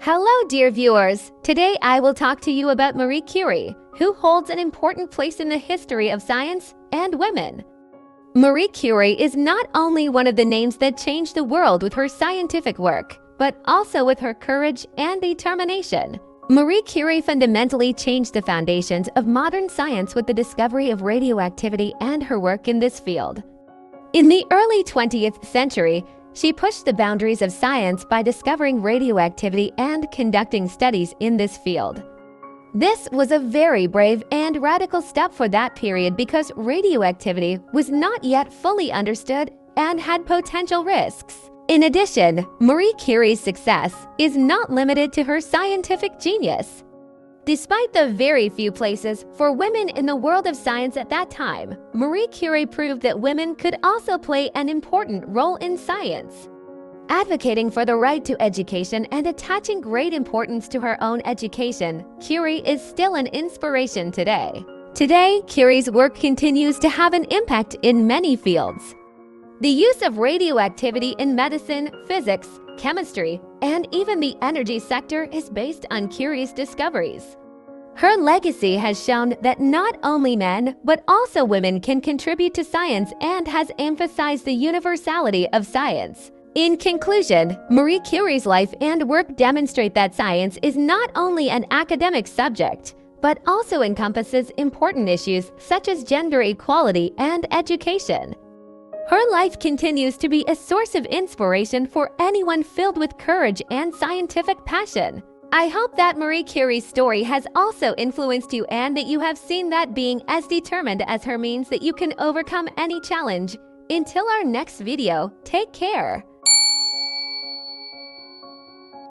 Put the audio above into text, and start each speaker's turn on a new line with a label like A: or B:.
A: Hello, dear viewers. Today I will talk to you about Marie Curie, who holds an important place in the history of science and women. Marie Curie is not only one of the names that changed the world with her scientific work, but also with her courage and determination. Marie Curie fundamentally changed the foundations of modern science with the discovery of radioactivity and her work in this field. In the early 20th century, she pushed the boundaries of science by discovering radioactivity and conducting studies in this field. This was a very brave and radical step for that period because radioactivity was not yet fully understood and had potential risks. In addition, Marie Curie's success is not limited to her scientific genius. Despite the very few places for women in the world of science at that time, Marie Curie proved that women could also play an important role in science. Advocating for the right to education and attaching great importance to her own education, Curie is still an inspiration today. Today, Curie's work continues to have an impact in many fields. The use of radioactivity in medicine, physics, chemistry, and even the energy sector is based on Curie's discoveries. Her legacy has shown that not only men, but also women can contribute to science and has emphasized the universality of science. In conclusion, Marie Curie's life and work demonstrate that science is not only an academic subject, but also encompasses important issues such as gender equality and education. Her life continues to be a source of inspiration for anyone filled with courage and scientific passion. I hope that Marie Curie's story has also influenced you and that you have seen that being as determined as her means that you can overcome any challenge. Until our next video, take care.